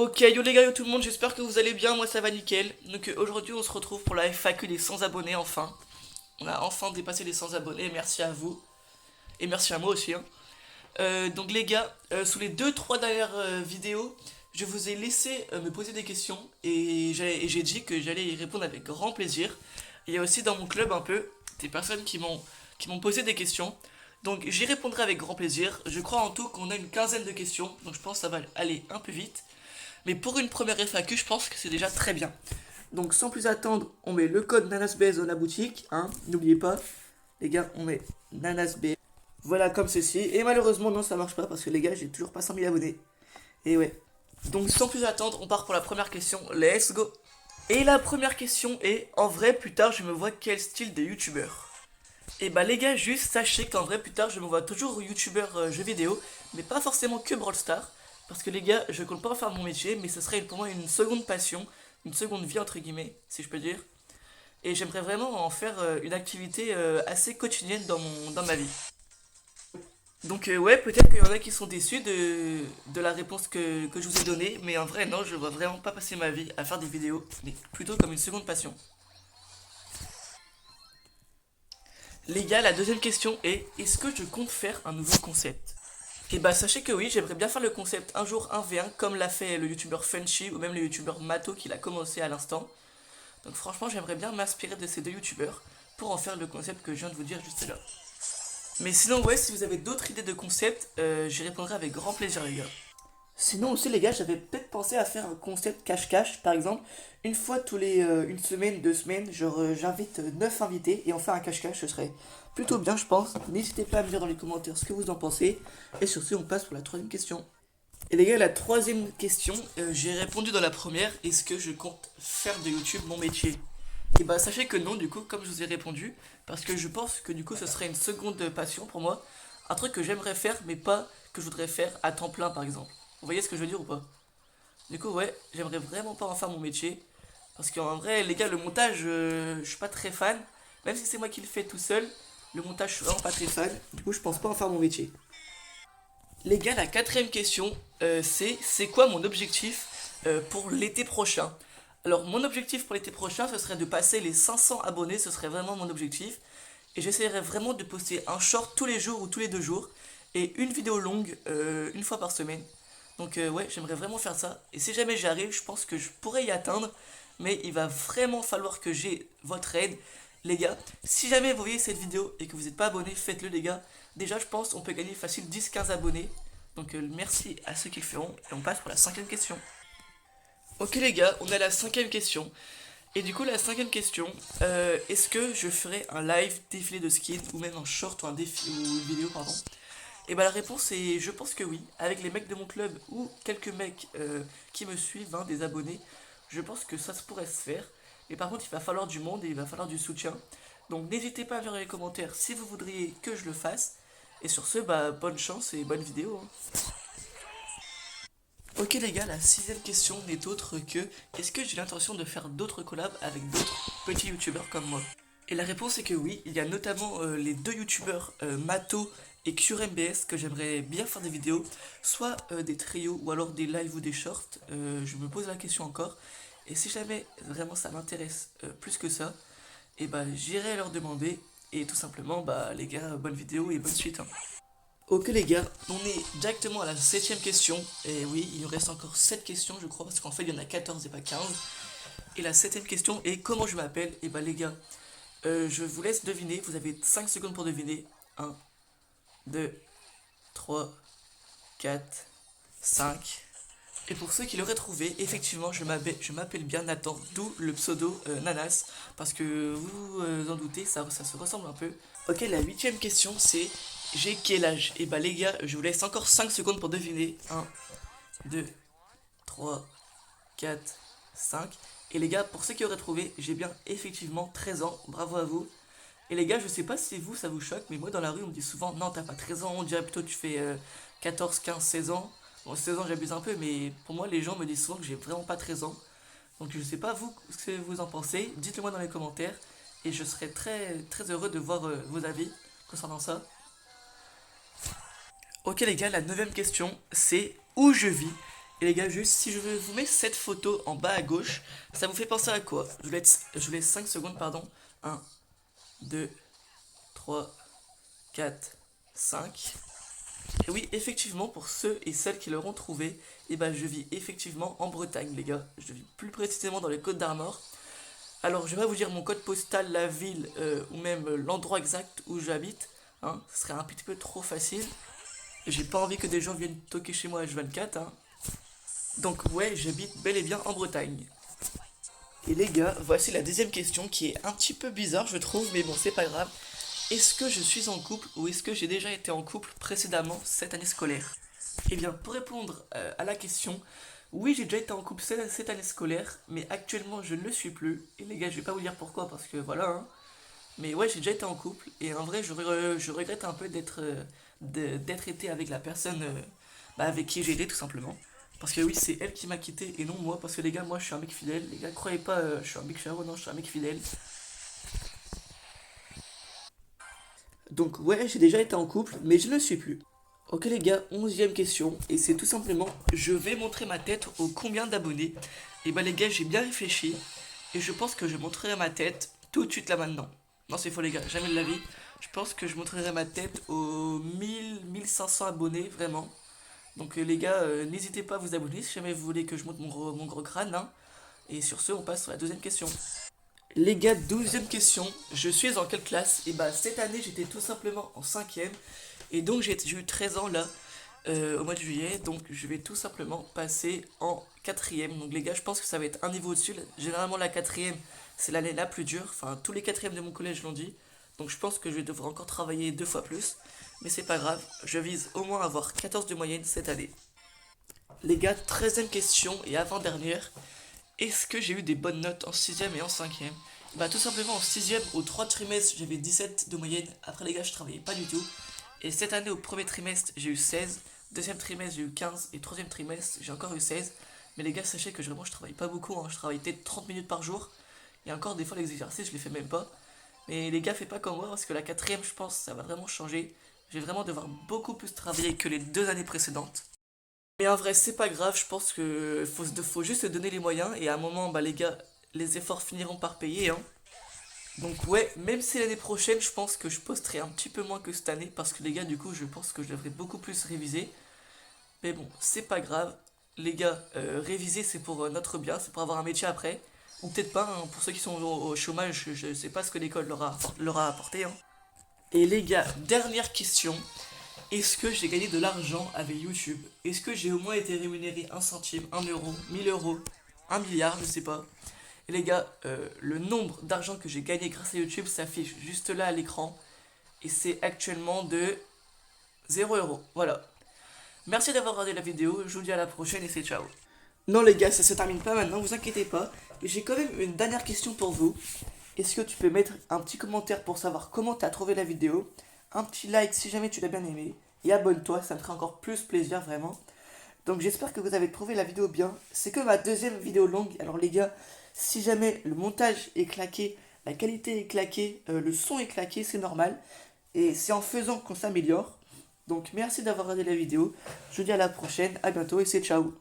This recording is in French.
Ok, yo les gars, yo tout le monde, j'espère que vous allez bien, moi ça va nickel. Donc aujourd'hui on se retrouve pour la FAQ des 100 abonnés enfin. On a enfin dépassé les 100 abonnés, merci à vous. Et merci à moi aussi. Hein. Donc les gars, sous les deux trois dernières vidéos, je vous ai laissé me poser des questions et j'ai dit que j'allais y répondre avec grand plaisir. Il y a aussi dans mon club un peu des personnes qui m'ont posé des questions. Donc j'y répondrai avec grand plaisir. Je crois en tout qu'on a une quinzaine de questions, donc je pense que ça va aller un peu vite. Mais pour une première FAQ, je pense que c'est déjà très bien. Donc sans plus attendre, on met le code NanasBase dans la boutique. Hein, n'oubliez pas, les gars, on met NanasBase. Voilà, comme ceci. Et malheureusement, non, ça marche pas parce que les gars, j'ai toujours pas 100 000 abonnés. Et ouais. Donc sans plus attendre, on part pour la première question. Let's go. Et la première question est, en vrai, plus tard, je me vois quel style de youtubeur? Et bah les gars, juste sachez qu'en vrai, plus tard, je me vois toujours youtubeur jeux vidéo, mais pas forcément que Brawl Stars. Parce que les gars, je compte pas en faire mon métier, mais ce serait pour moi une seconde passion, une seconde vie entre guillemets, si je peux dire. Et j'aimerais vraiment en faire une activité assez quotidienne dans ma vie. Donc ouais, peut-être qu'il y en a qui sont déçus de la réponse que je vous ai donnée, mais en vrai non, je vois vraiment pas passer ma vie à faire des vidéos, mais plutôt comme une seconde passion. Les gars, la deuxième question est, est-ce que je compte faire un nouveau concept? Et bah sachez que oui, j'aimerais bien faire le concept un jour 1v1 comme l'a fait le youtubeur Funchy ou même le youtubeur Mato qui l'a commencé à l'instant. Donc franchement j'aimerais bien m'inspirer de ces deux youtubeurs pour en faire le concept que je viens de vous dire juste là. Mais sinon ouais, si vous avez d'autres idées de concept, j'y répondrai avec grand plaisir les gars. Sinon aussi les gars, j'avais peut-être pensé à faire un concept cache-cache, par exemple, une fois tous les une semaine, 2 semaines, genre j'invite 9 invités et on fait un cache-cache, ce serait plutôt bien je pense. N'hésitez pas à me dire dans les commentaires ce que vous en pensez. Et sur ce, on passe pour la troisième question. Et les gars, la troisième question, j'ai répondu dans la première, est-ce que je compte faire de YouTube mon métier? Et bah sachez que non du coup, comme je vous ai répondu, parce que je pense que du coup ce serait une seconde passion pour moi, un truc que j'aimerais faire mais pas que je voudrais faire à temps plein par exemple. Vous voyez ce que je veux dire ou pas? Du coup ouais, j'aimerais vraiment pas en faire mon métier, parce qu'en vrai les gars le montage, je suis pas très fan, même si c'est moi qui le fais tout seul, le montage je suis vraiment pas très fan, du coup je pense pas en faire mon métier. Les gars, la quatrième question, c'est quoi mon objectif pour l'été prochain? Alors, mon objectif pour l'été prochain, ce serait de passer les 500 abonnés, ce serait vraiment mon objectif. Et j'essaierai vraiment de poster un short tous les jours ou tous les 2 jours, et une vidéo longue une fois par semaine. Donc, ouais, j'aimerais vraiment faire ça. Et si jamais j'y arrive, je pense que je pourrais y atteindre, mais il va vraiment falloir que j'ai votre aide. Les gars, si jamais vous voyez cette vidéo et que vous n'êtes pas abonné, faites-le les gars. Déjà, je pense on peut gagner facile 10-15 abonnés. Donc merci à ceux qui le feront. Et on passe pour la cinquième question. Ok les gars, on a la cinquième question. Et du coup, la cinquième question, est-ce que je ferai un live défilé de skins ou même un short ou un défi ou une vidéo, pardon? Et bah la réponse est, je pense que oui. Avec les mecs de mon club ou quelques mecs qui me suivent, hein, des abonnés, je pense que ça se pourrait se faire. Mais par contre, il va falloir du monde et il va falloir du soutien. Donc n'hésitez pas à me dire dans les commentaires si vous voudriez que je le fasse. Et sur ce, bah bonne chance et bonne vidéo. Hein. Ok les gars, la sixième question n'est autre que est-ce que j'ai l'intention de faire d'autres collabs avec d'autres petits youtubeurs comme moi? Et la réponse est que oui, il y a notamment les deux youtubeurs Mato et CureMBS que j'aimerais bien faire des vidéos, soit des trios ou alors des lives ou des shorts, je me pose la question encore. Et si jamais vraiment ça m'intéresse plus que ça, et bah j'irai leur demander et tout simplement bah les gars, bonne vidéo et bonne suite. Hein. Ok les gars, on est directement à la septième question. Et oui, il nous reste encore 7 questions je crois, parce qu'en fait il y en a 14 et pas 15. Et la septième question est comment je m'appelle? Et bah les gars, je vous laisse deviner, vous avez 5 secondes pour deviner. Un, 2, 3, 4, 5. Et pour ceux qui l'auraient trouvé, effectivement, je m'appelle bien Nathan, d'où le pseudo Nanas, parce que vous en doutez, ça se ressemble un peu. Ok, la huitième question, c'est j'ai quel âge? Et bah les gars, je vous laisse encore 5 secondes pour deviner. Un, 2, 3, 4, 5. Et les gars, pour ceux qui auraient trouvé, j'ai bien effectivement 13 ans, bravo à vous. Et les gars, je sais pas si vous, ça vous choque, mais moi dans la rue, on me dit souvent, non, t'as pas 13 ans, on dirait plutôt que tu fais 14, 15, 16 ans. Bon, 16 ans, j'abuse un peu, mais pour moi, les gens me disent souvent que j'ai vraiment pas 13 ans. Donc je sais pas vous ce que vous en pensez, dites-le moi dans les commentaires, et je serai très, très heureux de voir vos avis concernant ça. Ok les gars, la neuvième question, c'est où je vis? Et les gars, juste si je vous mets cette photo en bas à gauche, ça vous fait penser à quoi? Je vous laisse 5 secondes, pardon. Un, 2, 3, 4, 5. Et oui, effectivement, pour ceux et celles qui l'auront trouvé, eh ben, je vis effectivement en Bretagne, les gars. Je vis plus précisément dans les Côtes d'Armor. Alors, je vais pas vous dire mon code postal, la ville ou même l'endroit exact où j'habite. Hein, ce serait un petit peu trop facile. J'ai pas envie que des gens viennent toquer chez moi H24. Hein. Donc, ouais, j'habite bel et bien en Bretagne. Et les gars, voici la deuxième question qui est un petit peu bizarre, je trouve, mais bon, c'est pas grave. Est-ce que je suis en couple ou est-ce que j'ai déjà été en couple précédemment cette année scolaire? Eh bien, pour répondre à la question, oui, j'ai déjà été en couple cette année scolaire, mais actuellement je ne le suis plus. Et les gars, je vais pas vous dire pourquoi parce que voilà. Hein. Mais ouais, j'ai déjà été en couple et en vrai, je regrette un peu d'être été avec la personne avec qui j'ai été tout simplement. Parce que oui, c'est elle qui m'a quitté et non moi. Parce que les gars, moi je suis un mec fidèle. Les gars, croyez pas, je suis un mec charo, non, je suis un mec fidèle. Donc ouais, j'ai déjà été en couple, mais je ne le suis plus. Ok les gars, 11e question, et c'est tout simplement, je vais montrer ma tête aux combien d'abonnés. Et bah les gars, j'ai bien réfléchi, et je pense que je montrerai ma tête tout de suite là maintenant. Non c'est faux les gars, jamais de la vie. Je pense que je montrerai ma tête aux 1500 abonnés, vraiment. Donc les gars, n'hésitez pas à vous abonner si jamais vous voulez que je montre mon gros crâne. Hein. Et sur ce, on passe sur la deuxième question. Les gars, 12e question. Je suis en quelle classe? Et bah cette année j'étais tout simplement en 5e. Et donc j'ai eu 13 ans là, au mois de juillet. Donc je vais tout simplement passer en 4e. Donc les gars, je pense que ça va être un niveau au-dessus. Généralement la 4e, c'est l'année la plus dure. Enfin, tous les 4e de mon collège l'ont dit. Donc je pense que je vais devoir encore travailler 2 fois plus. Mais c'est pas grave, je vise au moins avoir 14 de moyenne cette année. Les gars, 13e question et avant-dernière. Est-ce que j'ai eu des bonnes notes en 6e et en 5e? Bah tout simplement en 6e, aux 3 trimestres, j'avais 17 de moyenne. Après les gars, je travaillais pas du tout. Et cette année, au premier trimestre, j'ai eu 16. Deuxième trimestre, j'ai eu 15. Et troisième trimestre, j'ai encore eu 16. Mais les gars, sachez que vraiment, je travaille pas beaucoup. Hein. Je travaille peut-être 30 minutes par jour. Et encore, des fois, les exercices, je les fais même pas. Mais les gars, faites pas comme moi, parce que la quatrième, je pense, ça va vraiment changer. Je vais vraiment devoir beaucoup plus travailler que les 2 années précédentes. Mais en vrai, c'est pas grave, je pense que faut juste se donner les moyens. Et à un moment, bah les gars, les efforts finiront par payer. Hein. Donc ouais, même si l'année prochaine, je pense que je posterai un petit peu moins que cette année, parce que les gars, du coup, je pense que je devrais beaucoup plus réviser. Mais bon, c'est pas grave. Les gars, réviser, c'est pour notre bien, c'est pour avoir un métier après. Ou peut-être pas, hein, pour ceux qui sont au chômage, je sais pas ce que l'école leur a apporté. Hein. Et les gars, dernière question. Est-ce que j'ai gagné de l'argent avec YouTube? Est-ce que j'ai au moins été rémunéré 1 centime, 1 euro, 1000 euros, 1 milliard, je sais pas. Et les gars, le nombre d'argent que j'ai gagné grâce à YouTube s'affiche juste là à l'écran. Et c'est actuellement de 0 euros. Voilà. Merci d'avoir regardé la vidéo. Je vous dis à la prochaine et c'est ciao. Non les gars, ça se termine pas maintenant, vous inquiétez pas. J'ai quand même une dernière question pour vous. Est-ce que tu peux mettre un petit commentaire pour savoir comment tu as trouvé la vidéo? Un petit like si jamais tu l'as bien aimé. Et abonne-toi, ça me ferait encore plus plaisir vraiment. Donc j'espère que vous avez trouvé la vidéo bien. C'est que ma deuxième vidéo longue. Alors les gars, si jamais le montage est claqué, la qualité est claquée, le son est claqué, c'est normal. Et c'est en faisant qu'on s'améliore. Donc merci d'avoir regardé la vidéo. Je vous dis à la prochaine, à bientôt et c'est ciao.